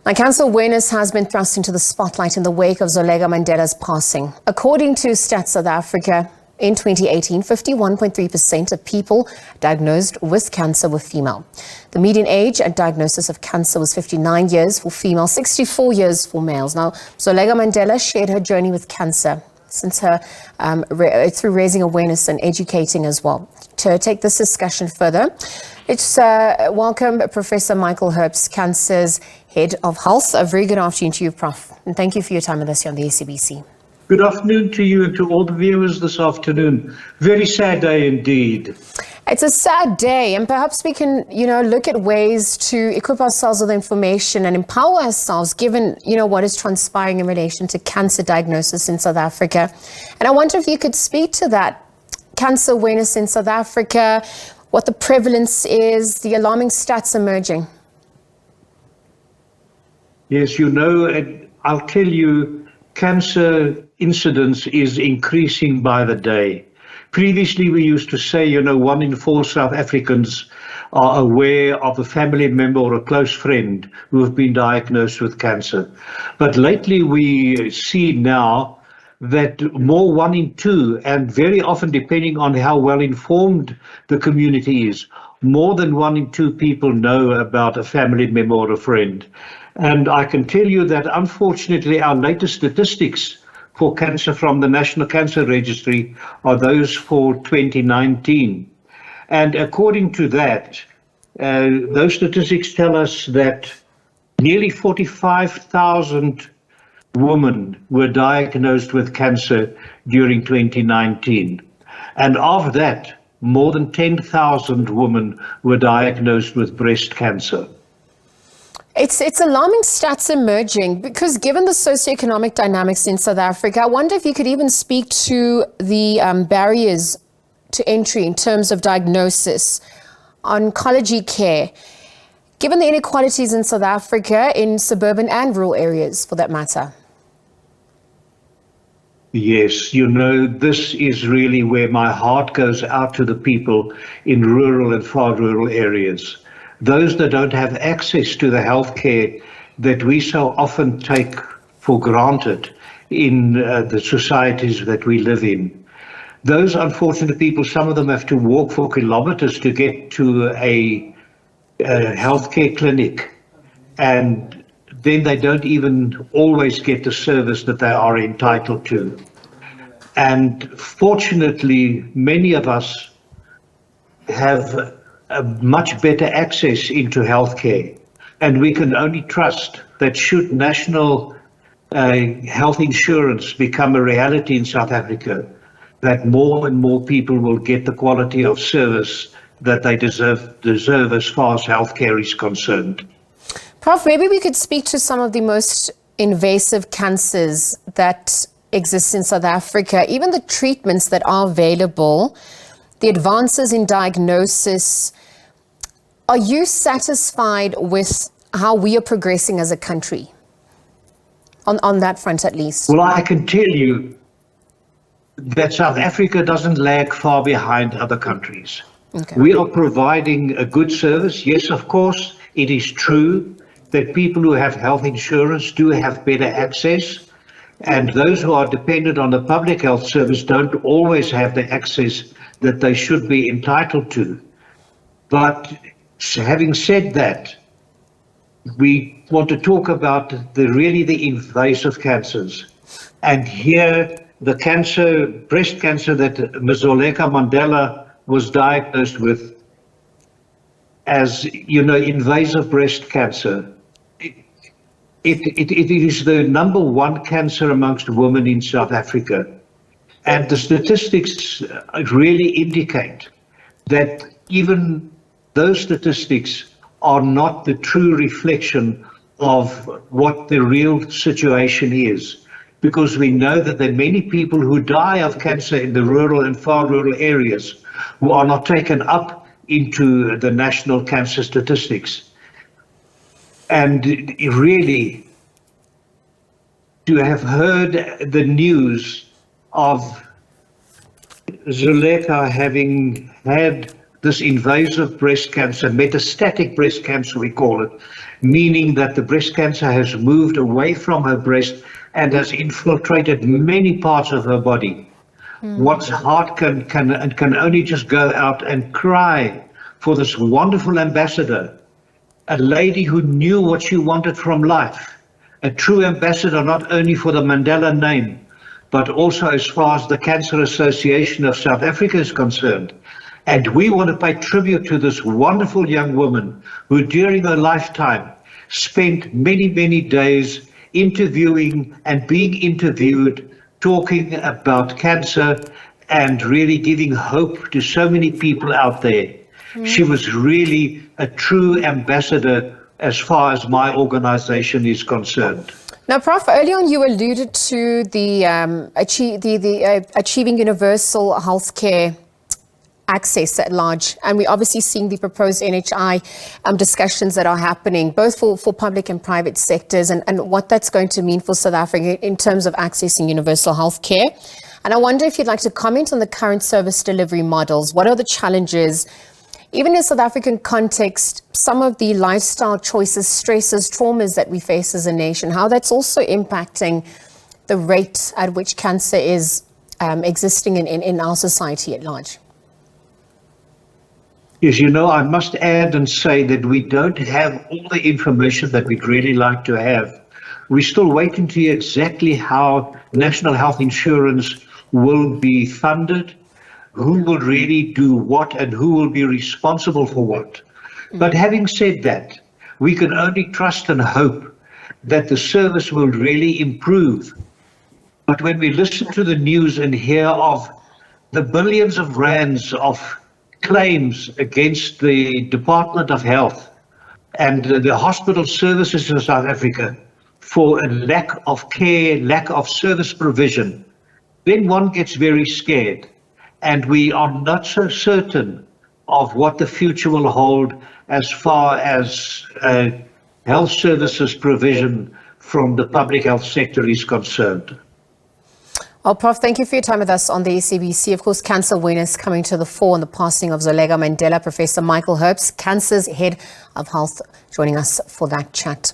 Now, cancer awareness has been thrust into the spotlight in the wake of Zoleka Mandela's passing. According to Stats South Africa, in 2018, 51.3% of people diagnosed with cancer were female. The median age at diagnosis of cancer was 59 years for females, 64 years for males. Now, Zoleka Mandela shared her journey with cancer since her through raising awareness and educating as well. To take this discussion further, it's welcome Professor Michael Herbst, Cancer's Head of Health. A very good afternoon to you, Prof. And thank you for your time with us here on the SABC. Good afternoon to you and to all the viewers this afternoon. Very sad day indeed. It's a sad day, and perhaps we can, look at ways to equip ourselves with information and empower ourselves, given, what is transpiring in relation to cancer diagnosis in South Africa. And I wonder if you could speak to that cancer awareness in South Africa, what the prevalence is, the alarming stats emerging. Yes, I'll tell you, cancer incidence is increasing by the day. Previously, we used to say, 1 in 4 South Africans are aware of a family member or a close friend who have been diagnosed with cancer. But lately, we see now that more 1 in 2, and very often, depending on how well informed the community is, more than 1 in 2 people know about a family member or a friend. And I can tell you that, unfortunately, our latest statistics for cancer from the National Cancer Registry are those for 2019. And according to that, those statistics tell us that nearly 45,000 women were diagnosed with cancer during 2019. And of that, more than 10,000 women were diagnosed with breast cancer. It's alarming stats emerging because given the socioeconomic dynamics in South Africa, I wonder if you could even speak to the barriers to entry in terms of diagnosis, oncology care, given the inequalities in South Africa in suburban and rural areas for that matter. Yes, this is really where my heart goes out to the people in rural and far rural areas. Those that don't have access to the healthcare that we so often take for granted in the societies that we live in. Those unfortunate people, some of them have to walk for kilometers to get to a healthcare clinic, and then they don't even always get the service that they are entitled to. And fortunately, many of us have a much better access into healthcare, and we can only trust that should national health insurance become a reality in South Africa, that more and more people will get the quality of service that they deserve as far as healthcare is concerned. Prof, maybe we could speak to some of the most invasive cancers that exist in South Africa, even the treatments that are available, the advances in diagnosis. Are you satisfied with how we are progressing as a country? On that front, at least. Well, I can tell you that South Africa doesn't lag far behind other countries. Okay. We are providing a good service. Yes, of course, it is true that people who have health insurance do have better access, and those who are dependent on the public health service don't always have the access that they should be entitled to. But having said that, we want to talk about the invasive cancers. And here, the breast cancer that Ms. Zoleka Mandela was diagnosed with as, invasive breast cancer. It is the number 1 cancer amongst women in South Africa. And the statistics really indicate that even those statistics are not the true reflection of what the real situation is, because we know that there are many people who die of cancer in the rural and far rural areas who are not taken up into the national cancer statistics. And really, to have heard the news of Zoleka having had this invasive breast cancer, metastatic breast cancer we call it, meaning that the breast cancer has moved away from her breast and has infiltrated many parts of her body. One's heart can only just go out and cry for this wonderful ambassador, a lady who knew what she wanted from life, a true ambassador not only for the Mandela name, but also as far as the Cancer Association of South Africa is concerned. And we want to pay tribute to this wonderful young woman who during her lifetime spent many, many days interviewing and being interviewed, talking about cancer and really giving hope to so many people out there. She was really a true ambassador as far as my organization is concerned. Now, Prof, early on you alluded to the achieving universal healthcare access at large, and we're obviously seeing the proposed NHI discussions that are happening both for public and private sectors, and what that's going to mean for South Africa in terms of accessing universal healthcare. And I wonder if you'd like to comment on the current service delivery models. What are the challenges? Even in South African context, some of the lifestyle choices, stresses, traumas that we face as a nation, how that's also impacting the rate at which cancer is existing in our society at large. Yes, you know, I must add and say that we don't have all the information that we'd really like to have. We're still waiting to hear exactly how national health insurance will be funded, who will really do what and who will be responsible for what. But having said that, we can only trust and hope that the service will really improve. But when we listen to the news and hear of the billions of rands of claims against the Department of Health and the hospital services in South Africa for a lack of care, lack of service provision, then one gets very scared. And we are not so certain of what the future will hold as far as health services provision from the public health sector is concerned. Well, Prof, thank you for your time with us on the SABC. Of course, cancer awareness coming to the fore on the passing of Zoleka Mandela. Professor Michael Herbst, CANSA's Head of Health, joining us for that chat.